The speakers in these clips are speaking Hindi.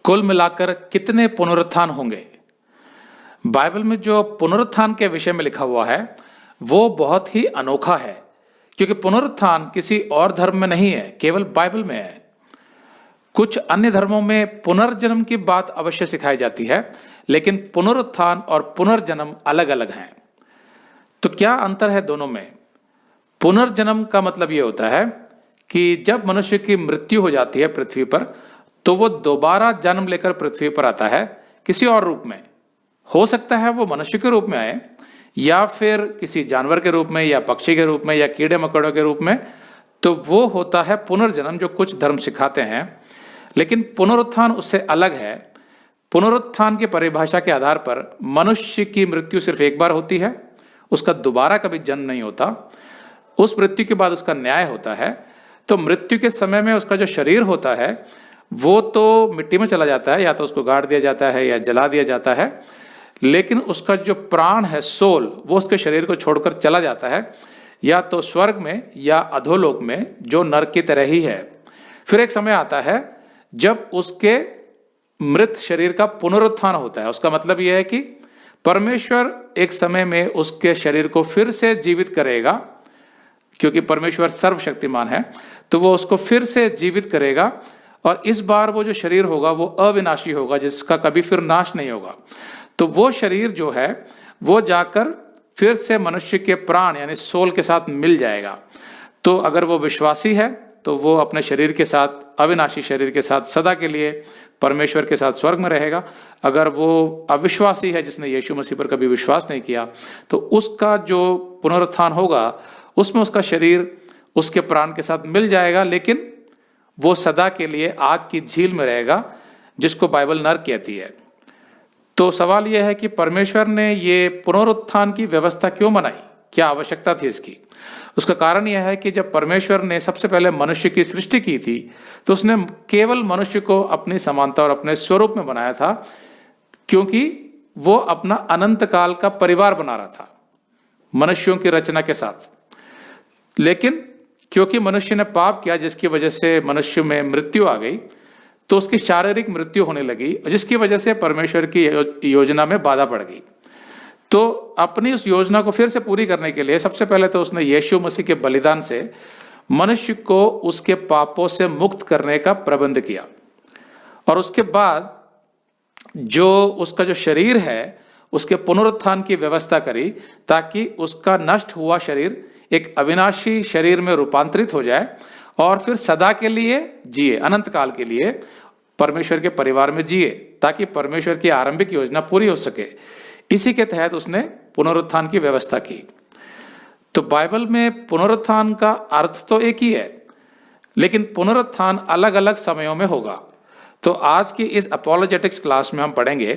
कुल मिलाकर कितने पुनरुत्थान होंगे? बाइबल में जो पुनरुत्थान के विषय में लिखा हुआ है वो बहुत ही अनोखा है, क्योंकि पुनरुत्थान किसी और धर्म में नहीं है, केवल बाइबल में है। कुछ अन्य धर्मों में पुनर्जन्म की बात अवश्य सिखाई जाती है, लेकिन पुनरुत्थान और पुनर्जन्म अलग अलग हैं। तो क्या अंतर है दोनों में? पुनर्जन्म का मतलब ये होता है कि जब मनुष्य की मृत्यु हो जाती है पृथ्वी पर, तो वो दोबारा जन्म लेकर पृथ्वी पर आता है किसी और रूप में। हो सकता है वो मनुष्य के रूप में आए, या फिर किसी जानवर के रूप में, या पक्षी के रूप में, या कीड़े मकोड़ों के रूप में। तो वो होता है पुनर्जन्म, जो कुछ धर्म सिखाते हैं। लेकिन पुनरुत्थान उससे अलग है। पुनरुत्थान की परिभाषा के आधार पर मनुष्य की मृत्यु सिर्फ एक बार होती है, उसका दोबारा कभी जन्म नहीं होता। उस मृत्यु के बाद उसका न्याय होता है। तो मृत्यु के समय में उसका जो शरीर होता है वो तो मिट्टी में चला जाता है, या तो उसको गाड़ दिया जाता है या जला दिया जाता है। लेकिन उसका जो प्राण है, सोल, वो उसके शरीर को छोड़कर चला जाता है, या तो स्वर्ग में या अधोलोक में, जो नरक की तरह ही है। फिर एक समय आता है जब उसके मृत शरीर का पुनरुत्थान होता है। उसका मतलब यह है कि परमेश्वर एक समय में उसके शरीर को फिर से जीवित करेगा, क्योंकि परमेश्वर सर्वशक्तिमान है, तो वो उसको फिर से जीवित करेगा। और इस बार वो जो शरीर होगा वो अविनाशी होगा, जिसका कभी फिर नाश नहीं होगा। तो वो शरीर जो है वो जाकर फिर से मनुष्य के प्राण यानी सोल के साथ मिल जाएगा। तो अगर वो विश्वासी है तो वो अपने शरीर के साथ, अविनाशी शरीर के साथ सदा के लिए परमेश्वर के साथ स्वर्ग में रहेगा। अगर वो अविश्वासी है, जिसने यीशु मसीह पर कभी विश्वास नहीं किया, तो उसका जो पुनरुत्थान होगा उसमें उसका शरीर उसके प्राण के साथ मिल जाएगा, लेकिन वो सदा के लिए आग की झील में रहेगा, जिसको बाइबल नरक कहती है। तो सवाल यह है कि परमेश्वर ने ये पुनरुत्थान की व्यवस्था क्यों बनाई? क्या आवश्यकता थी इसकी? उसका कारण यह है कि जब परमेश्वर ने सबसे पहले मनुष्य की सृष्टि की थी, तो उसने केवल मनुष्य को अपनी समानता और अपने स्वरूप में बनाया था, क्योंकि वो अपना अनंत काल का परिवार बना रहा था मनुष्यों की रचना के साथ। लेकिन क्योंकि मनुष्य ने पाप किया, जिसकी वजह से मनुष्य में मृत्यु आ गई, तो उसकी शारीरिक मृत्यु होने लगी, जिसकी वजह से परमेश्वर की योजना में बाधा पड़ गई। तो अपनी उस योजना को फिर से पूरी करने के लिए सबसे पहले तो उसने यीशु मसीह के बलिदान से मनुष्य को उसके पापों से मुक्त करने का प्रबंध किया। और उसके बाद जो उसका जो शरीर है उसके पुनरुत्थान की व्यवस्था करी, ताकि उसका नष्ट हुआ शरीर एक अविनाशी शरीर में रूपांतरित हो जाए और फिर सदा के लिए जिए, अनंत काल के लिए परमेश्वर के परिवार में जिए, ताकि परमेश्वर की आरंभिक योजना पूरी हो सके। इसी के तहत उसने पुनरुत्थान की व्यवस्था की। तो बाइबल में पुनरुत्थान का अर्थ तो एक ही है, लेकिन पुनरुत्थान अलग अलग समयों में होगा। तो आज की इस अपोलोजेटिक्स क्लास में हम पढ़ेंगे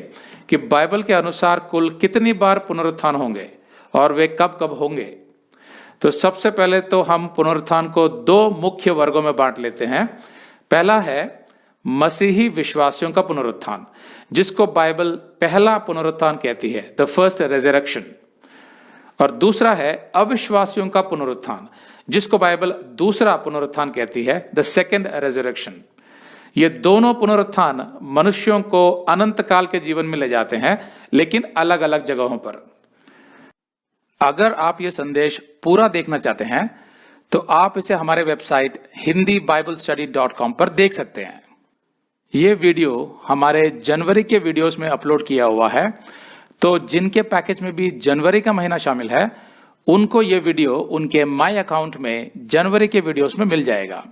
कि बाइबल के अनुसार कुल कितनी बार पुनरुत्थान होंगे और वे कब कब होंगे। तो सबसे पहले तो हम पुनरुत्थान को दो मुख्य वर्गों में बांट लेते हैं। पहला है मसीही विश्वासियों का पुनरुत्थान, जिसको बाइबल पहला पुनरुत्थान कहती है, द फर्स्ट रेजरेक्शन। और दूसरा है अविश्वासियों का पुनरुत्थान, जिसको बाइबल दूसरा पुनरुत्थान कहती है, द सेकंड रेजरेक्शन। ये दोनों पुनरुत्थान मनुष्यों को अनंत काल के जीवन में ले जाते हैं, लेकिन अलग अलग जगहों पर। अगर आप ये संदेश पूरा देखना चाहते हैं तो आप इसे हमारे वेबसाइट hindiBiblestudy.com पर देख सकते हैं। ये वीडियो हमारे जनवरी के वीडियोस में अपलोड किया हुआ है, तो जिनके पैकेज में भी जनवरी का महीना शामिल है उनको ये वीडियो उनके माई अकाउंट में जनवरी के वीडियोस में मिल जाएगा।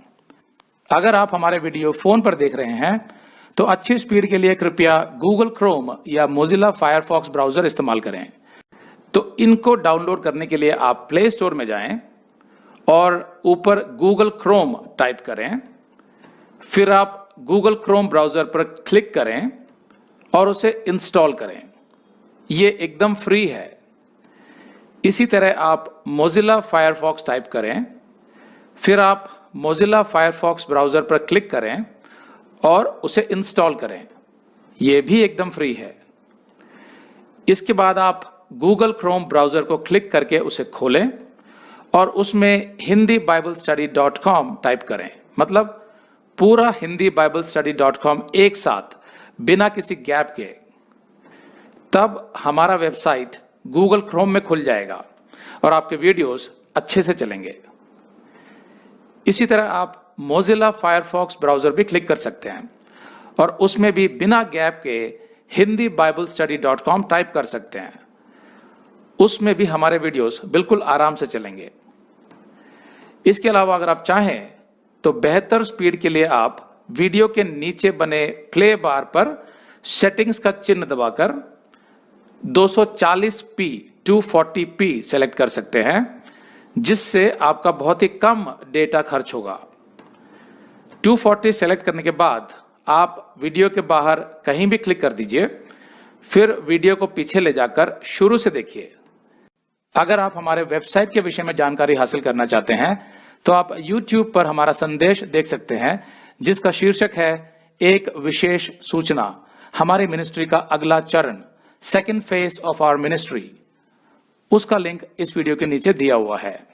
अगर आप हमारे वीडियो फोन पर देख रहे हैं तो अच्छी स्पीड के लिए कृपया गूगल क्रोम या मोजिला फायरफॉक्स ब्राउजर इस्तेमाल करें। तो इनको डाउनलोड करने के लिए आप प्ले स्टोर में जाएं और ऊपर गूगल क्रोम टाइप करें। फिर आप गूगल क्रोम ब्राउजर पर क्लिक करें और उसे इंस्टॉल करें। ये एकदम फ्री है। इसी तरह आप मोजिला फायरफॉक्स टाइप करें, फिर आप मोजिला फायरफॉक्स ब्राउजर पर क्लिक करें और उसे इंस्टॉल करें। यह भी एकदम फ्री है। इसके बाद आप गूगल क्रोम ब्राउजर को क्लिक करके उसे खोलें और उसमें hindiBiblestudy.com टाइप करें। मतलब पूरा hindiBiblestudy.com एक साथ बिना किसी गैप के, तब हमारा वेबसाइट गूगल क्रोम में खुल जाएगा और आपके वीडियोस अच्छे से चलेंगे। इसी तरह आप मोजिला फायरफॉक्स ब्राउजर भी क्लिक कर सकते हैं और उसमें भी बिना गैप के hindiBiblestudy.com टाइप कर सकते हैं। उसमें भी हमारे वीडियोस बिल्कुल आराम से चलेंगे। इसके अलावा अगर आप चाहें तो बेहतर स्पीड के लिए आप वीडियो के नीचे बने प्ले बार पर सेटिंग्स का चिन्ह दबाकर 240p 240p सेलेक्ट कर सकते हैं, जिससे आपका बहुत ही कम डेटा खर्च होगा। 240 सेलेक्ट करने के बाद आप वीडियो के बाहर कहीं भी क्लिक कर दीजिए, फिर वीडियो को पीछे ले जाकर शुरू से देखिए। अगर आप हमारे वेबसाइट के विषय में जानकारी हासिल करना चाहते हैं तो आप YouTube पर हमारा संदेश देख सकते हैं, जिसका शीर्षक है एक विशेष सूचना, हमारी मिनिस्ट्री का अगला चरण, second phase of our ministry. उसका लिंक इस वीडियो के नीचे दिया हुआ है।